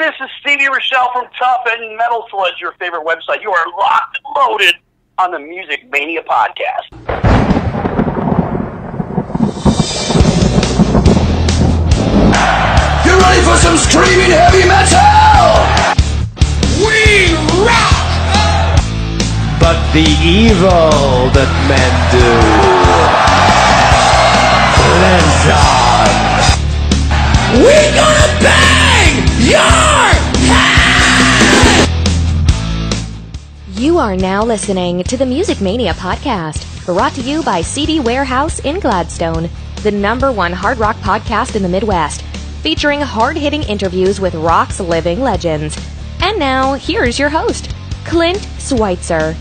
This is Stevie Rochelle from Tough and Metal Sludge, your favorite website. You are locked and loaded on the Music Mania podcast. You ready for some screaming heavy metal? We rock! But the evil that men do lives on. We're gonna bang your head! You are now listening to the Music Mania podcast, brought to you by CD Warehouse in Gladstone, the #1 hard rock podcast in the Midwest, featuring hard-hitting interviews with rock's living legends. And now, here's your host, Clint Schweitzer.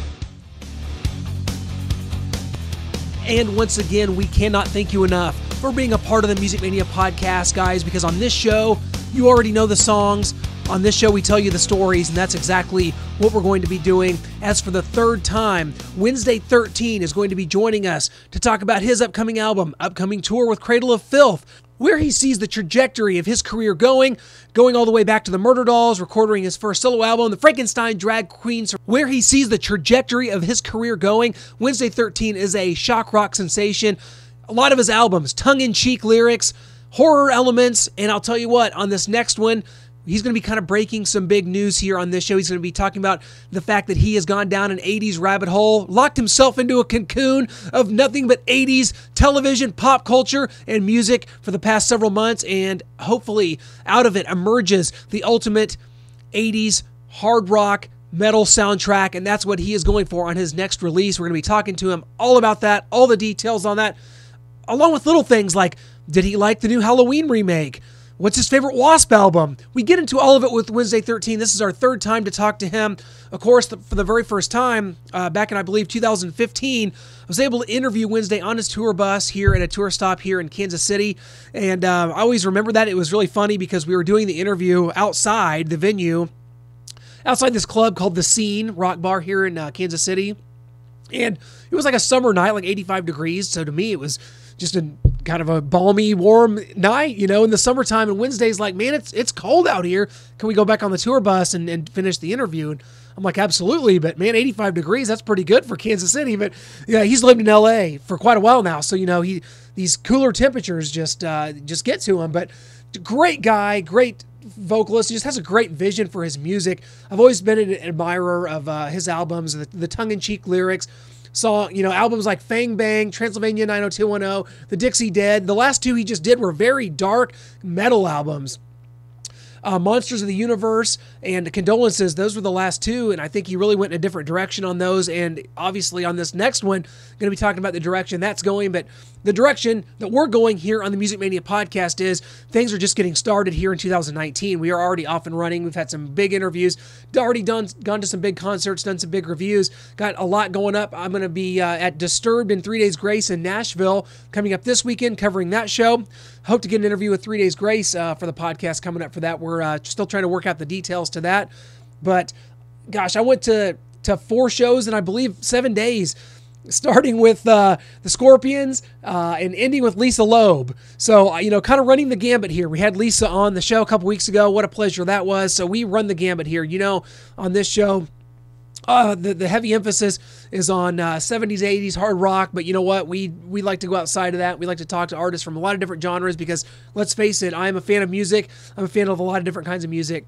And once again, we cannot thank you enough for being a part of the Music Mania podcast, guys, because on this show, you already know the songs. On this show, we tell you the stories, and that's exactly what we're going to be doing. As for the third time, Wednesday 13 is going to be joining us to talk about his upcoming album, upcoming tour with Cradle of Filth, where he sees the trajectory of his career going all the way back to the Murder Dolls, recording his first solo album, the Frankenstein Drag Queens, where he sees the trajectory of his career going. Wednesday 13 is a shock rock sensation. A lot of his albums, tongue-in-cheek lyrics, horror elements, and I'll tell you what, on this next one, he's going to be kind of breaking some big news here on this show. He's going to be talking about the fact that he has gone down an 80s rabbit hole, locked himself into a cocoon of nothing but 80s television, pop culture, and music for the past several months, and hopefully out of it emerges the ultimate 80s hard rock metal soundtrack, and that's what he is going for on his next release. We're going to be talking to him all about that, all the details on that, along with little things like, did he like the new Halloween remake? What's his favorite Wasp album? We get into all of it with Wednesday 13. This is our third time to talk to him. Of course, for the very first time, back in, I believe, 2015, I was able to interview Wednesday on his tour bus here at a tour stop here in Kansas City. And I always remember that. It was really funny because we were doing the interview outside the venue, outside this club called The Scene Rock Bar here in Kansas City. And it was like a summer night, like 85 degrees. So to me, it was just a kind of a balmy, warm night, you know, in the summertime. And Wednesday's like, man, it's cold out here. Can we go back on the tour bus and finish the interview? And I'm like, absolutely. But man, 85 degrees, that's pretty good for Kansas City. But yeah, he's lived in LA for quite a while now. So, you know, these cooler temperatures just get to him. But great guy, great vocalist. He just has a great vision for his music. I've always been an admirer of his albums, the tongue-in-cheek lyrics. Saw, you know, albums like Fang Bang, Transylvania 90210, The Dixie Dead. The last two he just did were very dark metal albums. Monsters of the Universe and Condolences, those were the last two, and I think he really went in a different direction on those, and obviously on this next one, going to be talking about the direction that's going, but the direction that we're going here on the Music Mania podcast is things are just getting started here in 2019. We are already off and running. We've had some big interviews, already gone to some big concerts, done some big reviews, got a lot going up. I'm going to be at Disturbed in 3 Days Grace in Nashville coming up this weekend, covering that show. Hope to get an interview with 3 Days Grace for the podcast coming up for that. We're still trying to work out the details to that. But, gosh, I went to 4 shows in, I believe, 7 days, starting with the Scorpions and ending with Lisa Loeb. So, you know, kind of running the gambit here. We had Lisa on the show a couple weeks ago. What a pleasure that was. So we run the gambit here. You know, on this show, the heavy emphasis is on 70s, 80s hard rock, but you know what? We like to go outside of that. We like to talk to artists from a lot of different genres because, let's face it, I'm a fan of music. I'm a fan of a lot of different kinds of music.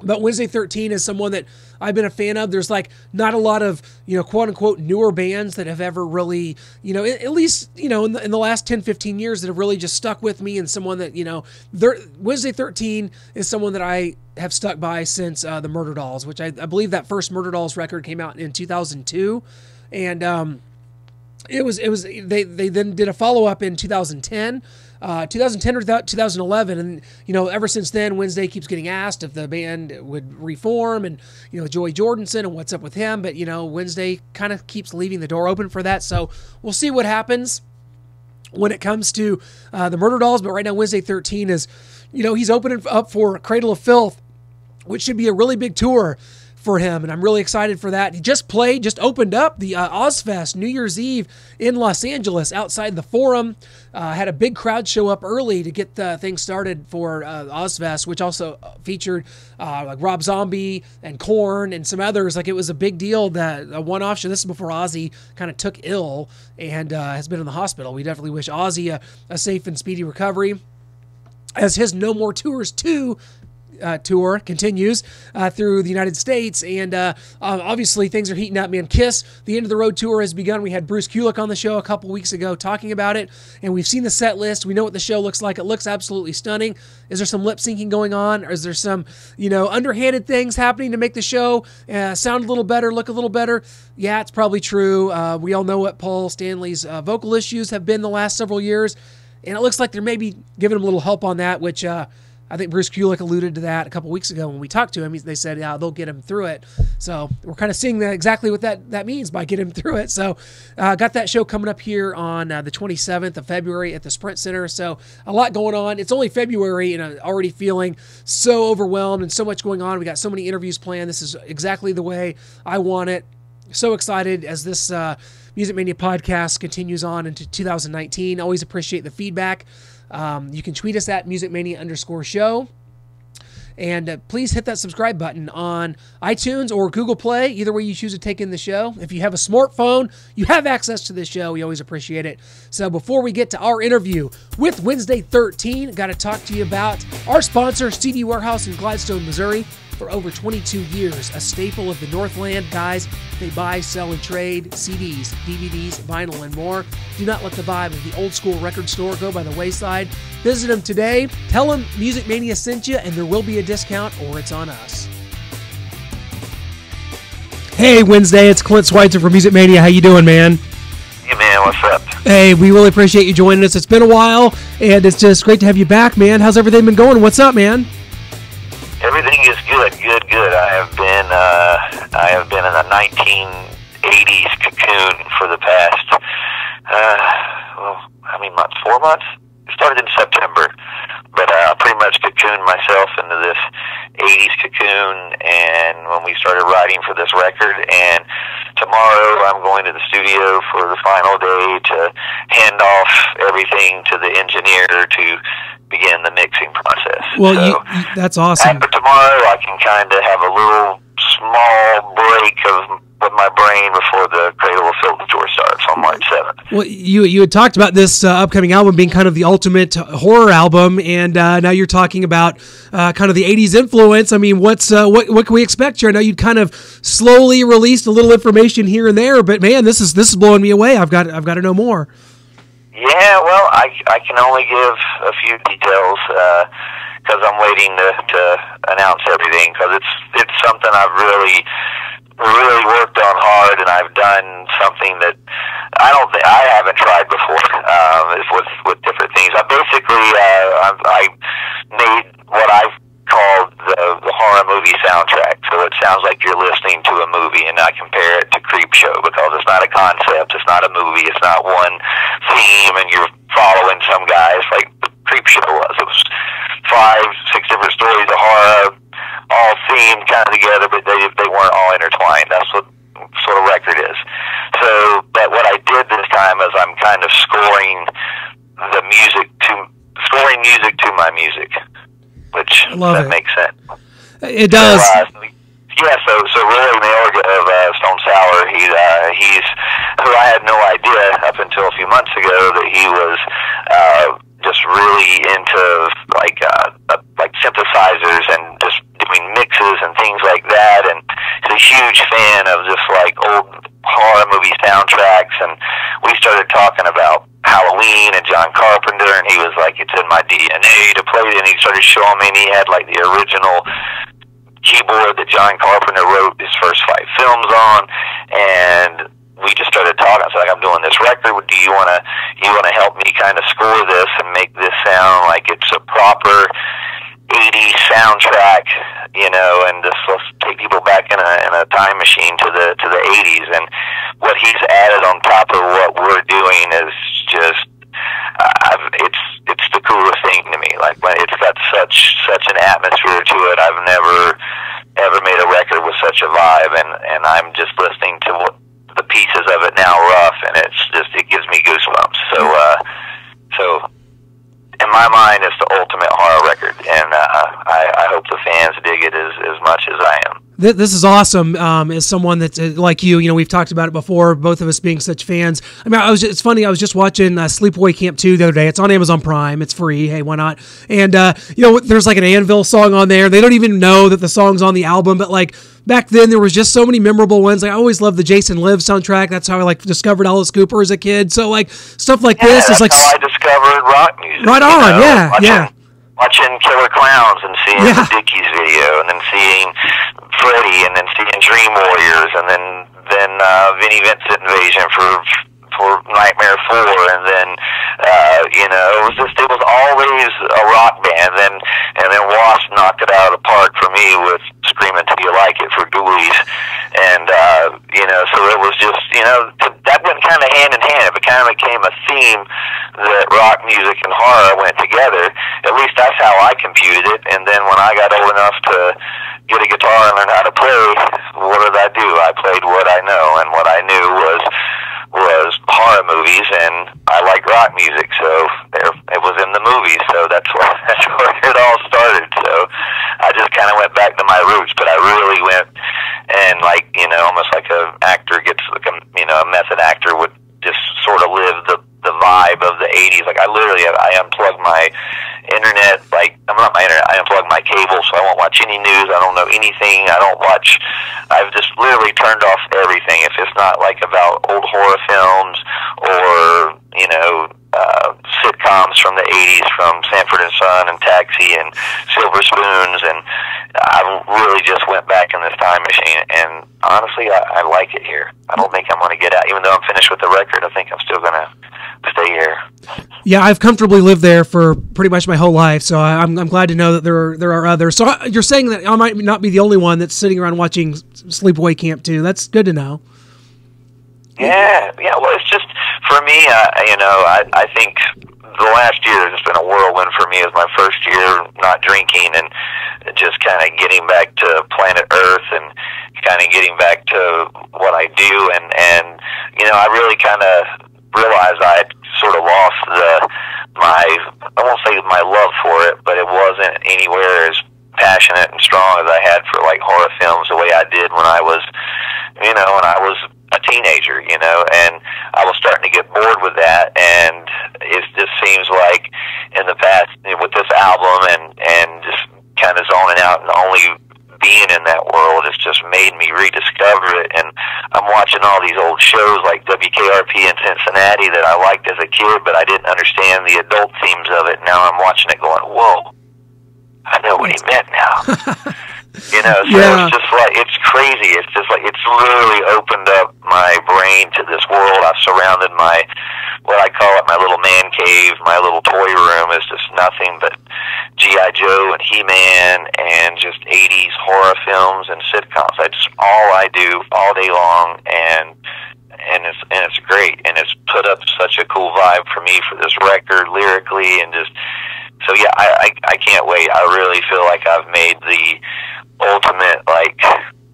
But Wednesday 13 is someone that I've been a fan of. There's like not a lot of, you know, quote unquote newer bands that have ever really, you know, at least, you know, in the last 10, 15 years that have really just stuck with me, and someone that, you know, Wednesday 13 is someone that I have stuck by since the Murder Dolls, which I believe that first Murder Dolls record came out in 2002. And they then did a follow-up in 2010. 2010 or 2011, and you know, ever since then, Wednesday keeps getting asked if the band would reform, and you know, Joey Jordison and what's up with him. But you know, Wednesday kind of keeps leaving the door open for that. So we'll see what happens when it comes to the Murder Dolls. But right now, Wednesday 13 is, you know, he's opening up for Cradle of Filth, which should be a really big tour for him, and I'm really excited for that. He just opened up the Ozfest New Year's Eve in Los Angeles outside the Forum. Had a big crowd show up early to get things started for Ozfest, which also featured like Rob Zombie and Korn and some others. Like, it was a big deal, that a one-off show. This is before Ozzy kind of took ill and has been in the hospital. We definitely wish Ozzy a safe and speedy recovery as his No More Tours 2 tour continues through the United States, and obviously things are heating up, man. Kiss, the End of the Road tour has begun. We had Bruce Kulick on the show a couple weeks ago talking about it, and we've seen the set list. We know what the show looks like. It looks absolutely stunning. Is there some lip syncing going on, or is there some, underhanded things happening to make the show sound a little better, look a little better? Yeah, it's probably true. We all know what Paul Stanley's vocal issues have been the last several years, and it looks like they're maybe giving him a little help on that, which I think Bruce Kulick alluded to that a couple weeks ago when we talked to him. They said, yeah, they'll get him through it. So we're kind of seeing exactly what that means by get him through it. So got that show coming up here on the 27th of February at the Sprint Center. So a lot going on. It's only February, and I'm already feeling so overwhelmed and so much going on. We got so many interviews planned. This is exactly the way I want it. So excited as this Music Mania podcast continues on into 2019. Always appreciate the feedback. You can tweet us at musicmania_show. And please hit that subscribe button on iTunes or Google Play, either way you choose to take in the show. If you have a smartphone, you have access to this show. We always appreciate it. So before we get to our interview with Wednesday 13, got to talk to you about our sponsor, CD Warehouse in Gladstone, Missouri. For over 22 years, a staple of the Northland. Guys, they buy, sell, and trade CDs, DVDs, vinyl, and more. Do not let the vibe of the old school record store go by the wayside. Visit them today. Tell them Music Mania sent you, and there will be a discount, or it's on us. Hey, Wednesday, it's Clint Schweitzer from Music Mania. How you doing, man? Hey, man, what's up? Hey, we really appreciate you joining us. It's been a while, and it's just great to have you back, man. How's everything been going? What's up, man? Everything is good. I have been in a 1980s cocoon for the past, 4 months. It started in September, but I pretty much cocooned myself into this 80s cocoon, and when we started writing for this record, and tomorrow I'm going to the studio for the final day to hand off everything to the engineer to begin the mixing process. Well, so that's awesome. after tomorrow, I can kind of have a little small break with my brain before the Cradle of Filth tour starts on March 7th. Well, you had talked about this upcoming album being kind of the ultimate horror album, and now you're talking about kind of the 80s influence. I mean, what can we expect here? I know you'd kind of slowly released a little information here and there, but man, this is blowing me away. I've got to know more. Yeah, well, I can only give a few details because I'm waiting to announce everything, because it's something I've really worked on hard, and I've done something that I haven't tried before with different things. I basically I made what I've called the horror movie soundtrack, so it sounds like you're listening to a movie, and I compare it to Creepshow because it's not a concept, it's not a movie, it's not one theme and you're following some guy. It's like the Creepshow was. It was 5-6 different stories of horror, all themed kind of together, but they weren't all intertwined. That's what sort of record is. So, but what I did this time is I'm kind of scoring music to my music, which that makes sense. It does. So Roy Mayorga of Stone Sour, he's who I had no idea up until a few months ago that he was just really into like synthesizers and just doing mixes and things like that, and he's a huge fan of just like old horror movie soundtracks, and we started talking about Halloween and John Carpenter, and he was like, it's in my DNA to play it, and he started showing me, and he had like the original keyboard that John Carpenter wrote his first 5 films on, and we just started talking. I was like, I'm doing this record, do you want to help me kind of score this and make this sound like it's a proper 80s soundtrack, and just let's take people back in a time machine to the 80s. And what he's added on top of what we're doing is just it's the coolest thing to me. Like, when it's got such an atmosphere to it. I've never ever made a record with such a vibe but now rough, and it gives me goosebumps. So in my mind, it's the ultimate horror record, and I hope the fans dig it as much as I am. This is awesome. As someone that's like you know, we've talked about it before, both of us being such fans. I mean, it's funny, I was just watching Sleepaway Camp 2 the other day. It's on Amazon Prime. It's free. Hey, why not? And, you know, there's like an Anvil song on there. They don't even know that the song's on the album, but like back then there was just so many memorable ones. Like, I always loved the Jason Live soundtrack. That's how I like discovered Alice Cooper as a kid. So like stuff like this is like how I discovered rock music. Right on. You know, watching Killer Clowns and seeing the Dickies video, and then seeing Freddy, and then seeing Dream Warriors, and then Vinnie Vincent Invasion for Nightmare 4, and then you know, it was always a rock band, and then Wasp knocked it out of the park for me with Screaming Till You Like It for Ghoulies, and you know, so it was just, you know, that went kind of hand in hand. It kind of became a theme that rock music and horror went together. At least that's how I computed it. And then when I got old enough to get a guitar and learn how to play, what did I do? I played what I know, and what I knew was horror movies, and I like rock music, so it was in the movies. So that's where it all started. So I just kind of went back to my roots, but I really went and, like, you know, almost like an actor gets, like a, you know, a method actor would just sort of live the vibe of the 80s. Like, I unplugged my internet, like, I unplugged my cable, so I won't watch any news, I don't know anything, I've just literally turned off everything. If it's not, like, about old horror films or, you know, sitcoms from the 80s, from Sanford and Son and Taxi and Silver Spoons, and I really just went back in this time machine, and honestly, I like it here. I don't think I'm going to get out. Even though I'm finished with the record, I think I'm still going to stay here. Yeah, I've comfortably lived there for pretty much my whole life, so I'm glad to know that there are others. So you're saying that I might not be the only one that's sitting around watching Sleepaway Camp 2. That's good to know. Yeah. Well, it's just, for me, you know, I think the last year has just been a whirlwind for me. It was my first year not drinking, and just kind of getting back to planet Earth, and kind of getting back to what I do, and you know, I really kind of realized I had sort of lost I won't say my love for it, but it wasn't anywhere as passionate and strong as I had for, like, horror films the way I did when I was, you know, when I was a teenager, you know, and I was starting to get bored with that, and it just seems like in the past, with this album and just kind of zoning out and only being in that world, it's just made me rediscover it. And I'm watching all these old shows like WKRP in Cincinnati that I liked as a kid, but I didn't understand the adult themes of it. Now I'm watching it going, whoa, I know what he meant now. You know, so it's just like, it's crazy. It's just like, it's literally opened up my brain to this world. I've surrounded what I call it, my little man cave, my little toy room is just nothing but G.I. Joe and He-Man and just 80s horror films and sitcoms. That's all I do all day long, and it's great, and it's put up such a cool vibe for me for this record lyrically, and just, so yeah, I can't wait. I really feel like I've made the ultimate, like,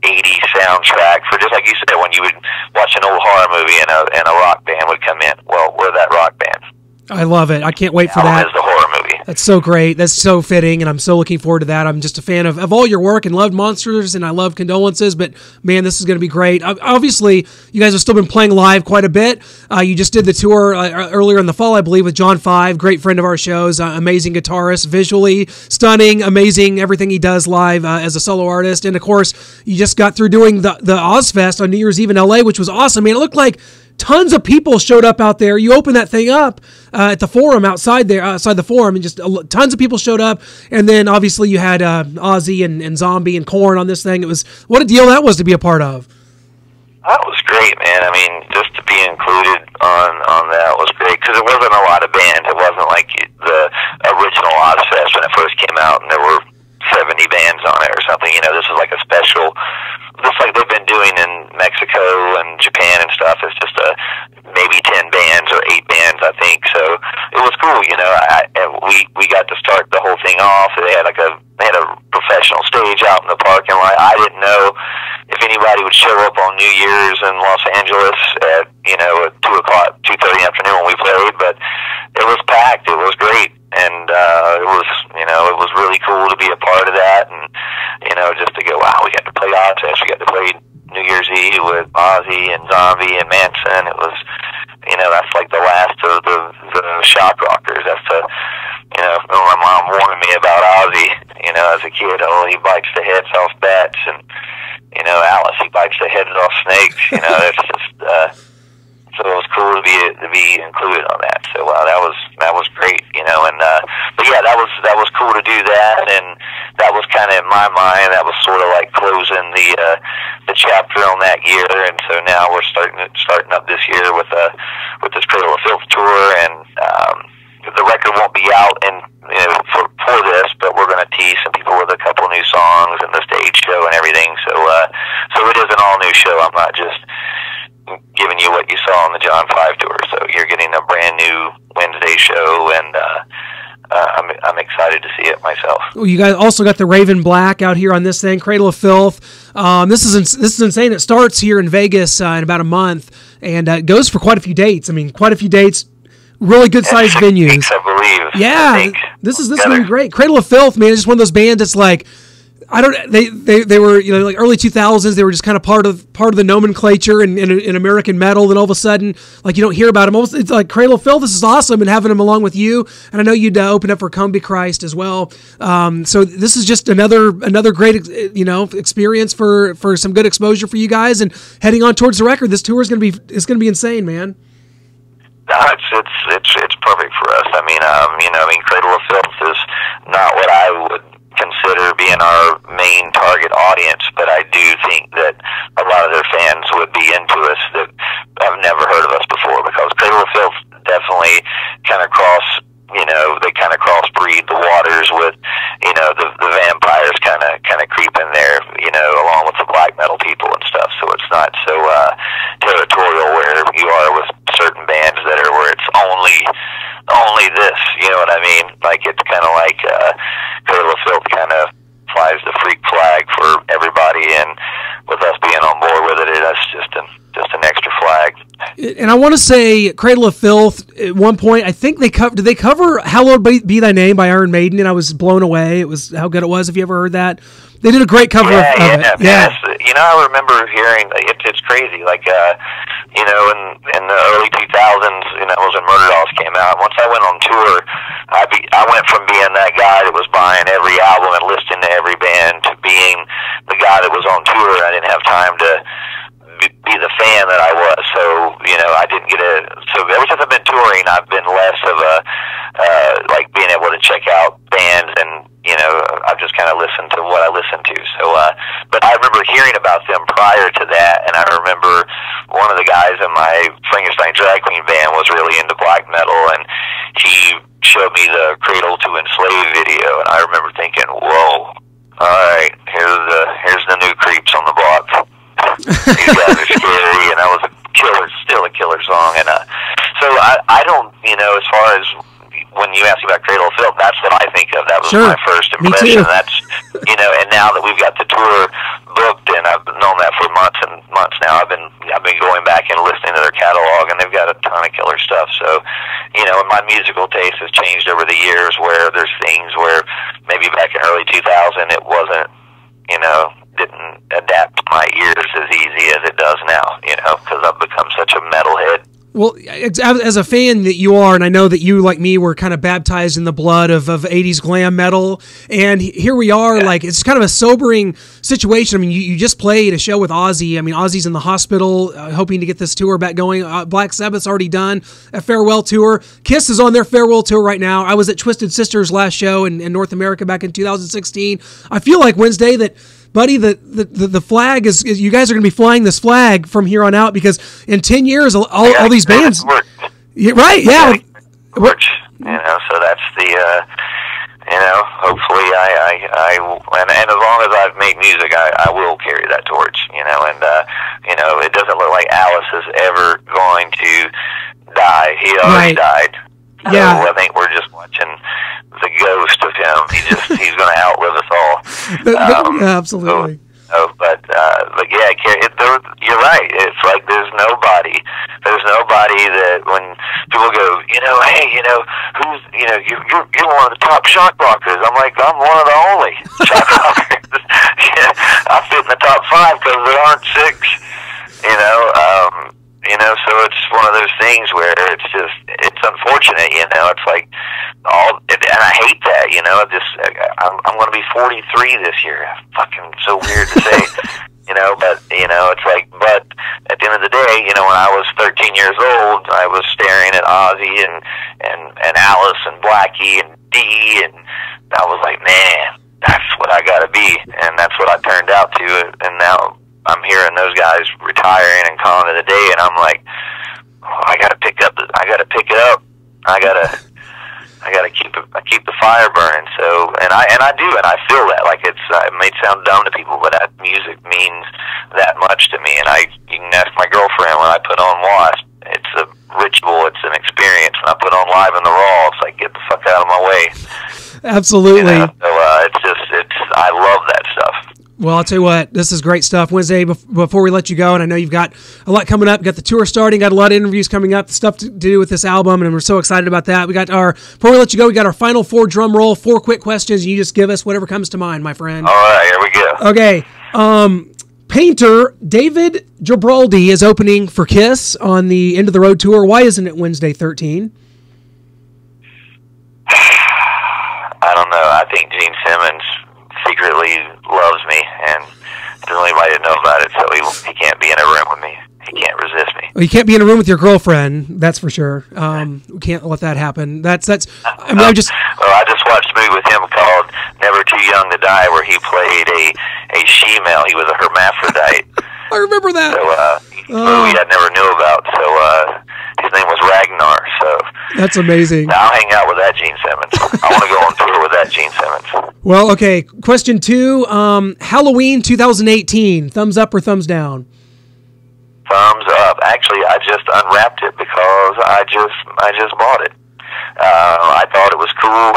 80s soundtrack for, just like you said, when you would watch an old horror movie and a rock band would come in. Well, we're that rock band. I love it. I can't wait for that. Is the horror movie. That's so great. That's so fitting, and I'm so looking forward to that. I'm just a fan of all your work, and loved Monsters, and I love Condolences, but man, this is going to be great. Obviously, you guys have still been playing live quite a bit. You just did the tour earlier in the fall, I believe, with John Five, great friend of our shows, amazing guitarist, visually stunning, amazing everything he does live as a solo artist. And of course, you just got through doing the Ozfest on New Year's Eve in LA, which was awesome. Man, it looked like tons of people showed up out there. You opened that thing up at the Forum outside the Forum, and just tons of people showed up. And then obviously you had Ozzy and Zombie and Korn on this thing. It was, what a deal that was to be a part of. That was great, man. I mean, just to be included on that was great, because it wasn't a lot of bands. It wasn't like the original Ozfest when it first came out and there were 70 bands on it or something. You know, this was like a special, just like they've been doing in Mexico and Japan and stuff. It's just maybe 10 bands or 8 bands, I think. So it was cool, you know. We got to start the whole thing off. They had a professional stage out in the parking lot. I didn't know if anybody would show up on New Year's in Los Angeles at, at 2:30 in the afternoon when we played, but it was packed. It was great. And, it was really cool to be a part of that. And, just to go, wow, we got to play Ozfest. We got to play New Year's Eve with Ozzy and Zombie and Manson. It was, that's like the last of the shock rockers. That's my mom warned me about Ozzy, as a kid. Oh, he bites the heads off bats, and, Alice, he bites the heads off snakes. It's just, so it was cool to be included on that. So that was great, but yeah, that was cool to do that, and that was kind of, in my mind, that was sort of like closing the chapter on that year. And so now we're starting up this year with this Cradle of Filth tour, and the record won't be out for this, but we're going to tease some people with a couple new songs and the stage show and everything. So it is an all new show. I'm not just giving you what you saw on the John 5 tour. So you're getting a brand new Wednesday show, and I'm excited to see it myself. Well, you guys also got the Raven Black out here on this thing, Cradle of Filth. This is insane. It starts here in Vegas in about a month, and it goes for quite a few dates. I mean, quite a few dates. Really good sized venues. Weeks, I believe. Yeah, this is going to be great. Cradle of Filth, man, is just one of those bands that's like, they were like early 2000s. They were just kind of part of the nomenclature in American metal. Then all of a sudden, like, you don't hear about them. It's like Cradle of Filth. This is awesome, and having them along with you. And I know you'd open up for Come Be Christ as well. So this is just another great experience for some good exposure for you guys. And heading on towards the record, this tour is going to be insane, man. No, it's perfect for us. I mean, Cradle of Filth is not what I would consider being our main target audience, but I do think that a lot of their fans would be into us that have never heard of us before, because Cradle of Filth definitely kind of crossbreed the waters with, the vampires kind of creep in there, along with the black metal people and stuff. So it's not so territorial where you are with certain bands where it's only this, you know what I mean? Like, it's kind of like Cradle of Filth kind of flies the freak flag for everybody, and with us being on board with it, that's just an extra flag. And I want to say Cradle of Filth, at one point, I think did they cover Hallowed Be Thy Name by Iron Maiden, and I was blown away. It was how good it was. Have you ever heard that? They did a great cover of it. Yeah. I remember hearing, it's crazy, like, in the early 2000s, it was when Murder Dolls came out. Once I went on tour, I went from being that guy that was buying every album and listening to every band to being the guy that was on tour. I didn't have time to be the fan that I was, so I didn't get so ever since I've been touring, I've been less of a like being able to check out bands, and I've just kind of listened to what I listened to. So but I remember hearing about them prior to that, and I remember one of the guys in my Frankenstein Drag Queen band was really into black metal, and he showed me the Cradle to Enslave video, and I remember thinking, whoa, all right, here's the new creeps on the block. These guys are scary, and that was still a killer song. And so I don't, as far as when you ask about Cradle of Filth, that's what I think of. That was my first impression. That's, and now that we've got the tour booked, and I've known that for months and months now, I've been going back and listening to their catalog, and they've got a ton of killer stuff. So, my musical taste has changed over the years, where there's things where maybe back in early 2000 it wasn't, didn't adapt to my ears as easy as it does now, because I've become such a metalhead. Well, as a fan that you are, and I know that you, like me, were kind of baptized in the blood of 80s glam metal, and here we are, like, it's kind of a sobering situation. I mean, you just played a show with Ozzy. I mean, Ozzy's in the hospital, hoping to get this tour back going. Black Sabbath's already done a farewell tour. Kiss is on their farewell tour right now. I was at Twisted Sister's last show in North America back in 2016. I feel like Wednesday that, buddy, the flag is you guys are going to be flying this flag from here on out, because in 10 years, all these bands. Right, yeah. So that's the, hopefully I and as long as I've made music, I will carry that torch, and, it doesn't look like Alice is ever going to die. He already died. So I think we're just watching the ghost of him. He's going to outlive us all. Absolutely. But yeah, you're right. It's like there's nobody that when people go, hey, who's, you're one of the top shock rockers. I'm like, I'm one of the only shock rockers. Yeah, I fit in the top 5 because there aren't 6. So it's one of those things where it's unfortunate. It's like and I hate that. I'm going to be 43 this year. Fucking so weird to say. But it's like, but at the end of the day, when I was 13 years old, I was staring at Ozzy and Alice and Blackie and Dee, and I was like, man, that's what I got to be, and that's what I turned out to, and now I'm hearing those guys retiring and calling it a day, and I'm like, I got to pick it up. I got to keep the fire burning. So, and I do, and I feel that. Like it may sound dumb to people, but that music means that much to me. And you can ask my girlfriend when I put on Wasp. It's a ritual. It's an experience. When I put on Live in the Raw, it's like, get the fuck out of my way. Absolutely. So I love that stuff. Well, I'll tell you what, this is great stuff. Wednesday, before we let you go, and I know you've got a lot coming up, got the tour starting, got a lot of interviews coming up, stuff to do with this album, and we're so excited about that. Before we let you go, we got our final 4 drum roll, 4 quick questions, and you just give us whatever comes to mind, my friend. All right, here we go. Okay. Painter David Gibraldi is opening for Kiss on the End of the Road tour. Why isn't it Wednesday 13? I don't know. I think Gene Simmons secretly loves me, and doesn't want anybody to know about it, so he can't be in a room with me. He can't resist me. Well, you can't be in a room with your girlfriend, that's for sure. We can't let that happen. I just watched a movie with him called Never Too Young to Die, where he played a she-male. He was a hermaphrodite. I remember that. So, movie I never knew about. So, his name was Ragnar. So that's amazing. I'll hang out with that Gene Simmons. I want to go on tour with that Gene Simmons. Well, okay. Question 2. Halloween 2018. Thumbs up or thumbs down? Thumbs up. Actually, I just unwrapped it because I just bought it. I thought it was cool.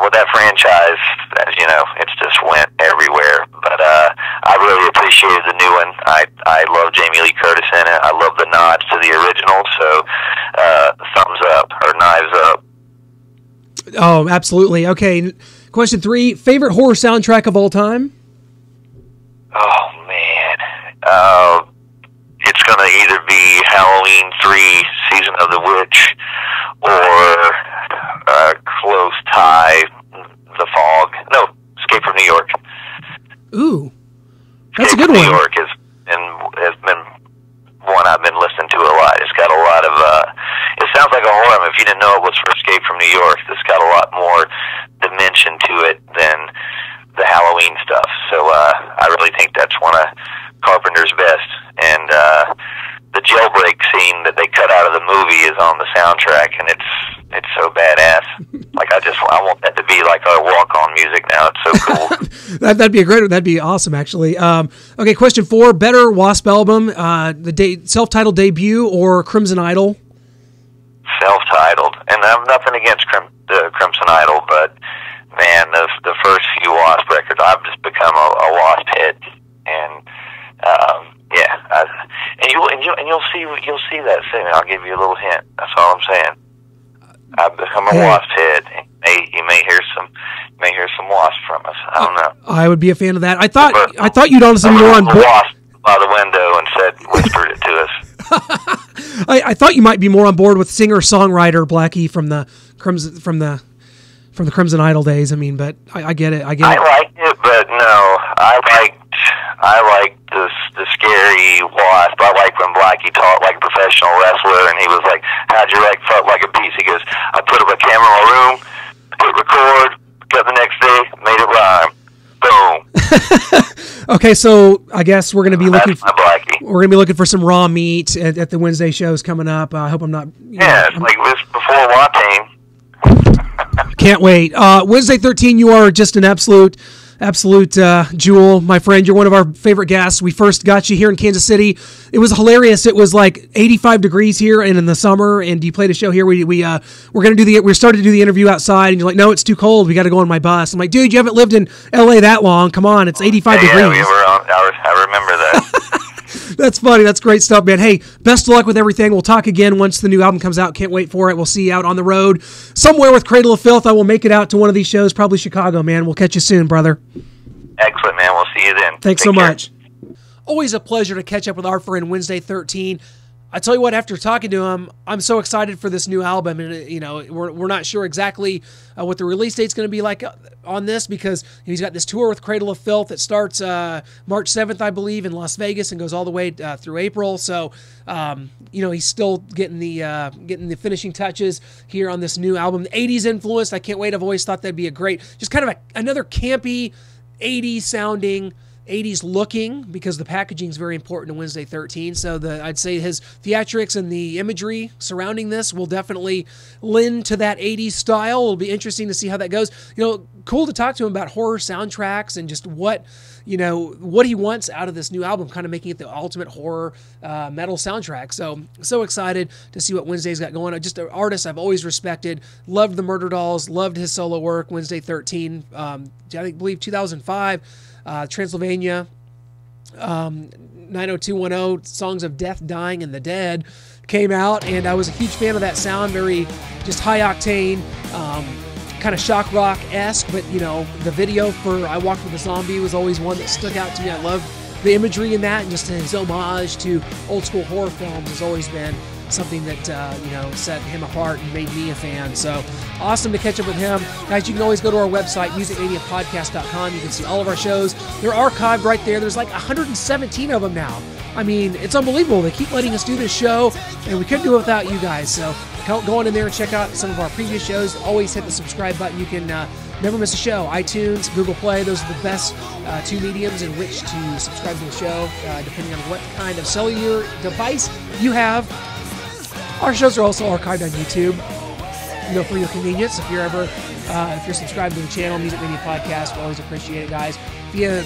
With that franchise, as you know, it's just went everywhere. But I really appreciated the new one. I love Jamie Lee Curtis in it. I love the nods to the original. So thumbs up or knives up. Oh, absolutely. Okay. Question 3. Favorite horror soundtrack of all time? Oh man. It's going to either be Halloween 3, Season of the Witch, or close tie, The Fog. No, Escape from New York. Ooh, that's Escape a good from one. New York has been one I've been listening to a lot. It's got a lot of, it sounds like a horror. If you didn't know it was for Escape from New York, it's got a lot more dimension to it than the Halloween stuff. So I really think that's one of Carpenter's best. And the jailbreak scene that they cut out of the movie is on the soundtrack, and it's so badass. Like I want that to be like our walk-on music now. It's so cool. That'd be that'd be awesome, actually. Okay, question 4: better Wasp album, the self-titled debut or Crimson Idol? Self-titled, and I have nothing against Crimson Idol, but man, the first few Wasp records, I've just become a Wasp head, and yeah, you'll see that soon. I'll give you a little hint. That's all I'm saying. I've become a Wasp head. You may hear some Wasp from us. I don't know. I would be a fan of that. I thought you'd honestly be more on board. Wasp by the window and whispered it to us. I thought you might be more on board with singer-songwriter Blackie from the Crimson Idol days. I mean, but I get it. I liked it, but no, I like the scary Wasp. I like when Blackie talked like a professional wrestler, and he was like, "How'd you like fuck like a beast?" He goes, "I put up a camera in my room, hit record, got the next day, made it rhyme, boom." Okay, so I guess we're gonna be looking. That's my Blackie. We're gonna be looking for some raw meat at the Wednesday shows coming up. I hope I'm not. It's like this before Watain. Can't wait. Wednesday 13, you are just an absolute jewel, my friend. You're one of our favorite guests. We first got you here in Kansas City. It was hilarious. It was like 85 degrees here and in the summer, and you played a show here. We started to do the interview outside, and you're like, "No, it's too cold. We got to go on my bus." I'm like, "Dude, you haven't lived in LA that long. Come on, it's 85 degrees." Yeah, we were on. I remember that. That's funny. That's great stuff, man. Hey, best of luck with everything. We'll talk again once the new album comes out. Can't wait for it. We'll see you out on the road somewhere with Cradle of Filth. I will make it out to one of these shows, probably Chicago, man. We'll catch you soon, brother. Excellent, man. We'll see you then. Thanks Take so care. much. Always a pleasure to catch up with our friend Wednesday 13. I tell you what, after talking to him, I'm so excited for this new album, and we're not sure exactly what the release date's going to be like on this, because he's got this tour with Cradle of Filth that starts March 7th, I believe, in Las Vegas and goes all the way through April. So, he's still getting the finishing touches here on this new album. The 80s influenced. I can't wait. I've always thought that'd be a great, just kind of another campy 80s sounding, 80s looking, because the packaging is very important to Wednesday 13. So I'd say his theatrics and the imagery surrounding this will definitely lend to that 80s style. It'll be interesting to see how that goes. Cool to talk to him about horror soundtracks and just what he wants out of this new album, kind of making it the ultimate horror metal soundtrack. So excited to see what Wednesday's got going on. Just an artist I've always respected. Loved the Murder Dolls. Loved his solo work. Wednesday 13. I believe 2005. Transylvania, 90210, Songs of Death, Dying, and the Dead came out, and I was a huge fan of that sound. Very just high octane, kind of shock rock-esque, but the video for I Walked with a Zombie was always one that stuck out to me. I love the imagery in that, and just his homage to old school horror films has always been something that set him apart and made me a fan. So awesome to catch up with him. Guys, you can always go to our website, musicmaniapodcast.com. You can see all of our shows. They're archived right there. There's like 117 of them now. I mean, it's unbelievable. They keep letting us do this show, and we couldn't do it without you guys. So go on in there and check out some of our previous shows. Always hit the subscribe button. You can never miss a show. iTunes, Google Play, those are the best two mediums in which to subscribe to the show, depending on what kind of cellular device you have. Our shows are also archived on YouTube, for your convenience. If you're subscribed to the channel, Music Mania Podcast, we always appreciate it, guys. If you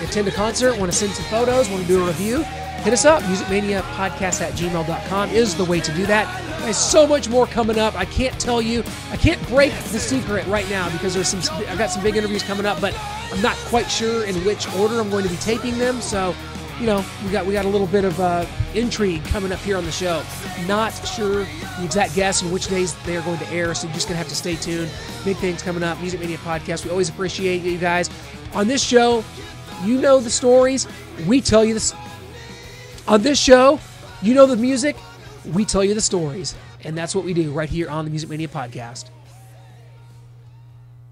attend a concert, want to send some photos, want to do a review, hit us up. musicmaniapodcast@gmail.com is the way to do that. There's so much more coming up. I can't break the secret right now, because I've got some big interviews coming up, but I'm not quite sure in which order I'm going to be taping them. So, we got a little bit of intrigue coming up here on the show. Not sure the exact guess and which days they are going to air, so you're just going to have to stay tuned. Big things coming up. Music Mania Podcast. We always appreciate you guys. On this show, you know the stories. We tell you this. On this show, you know the music. We tell you the stories. And that's what we do right here on the Music Mania Podcast.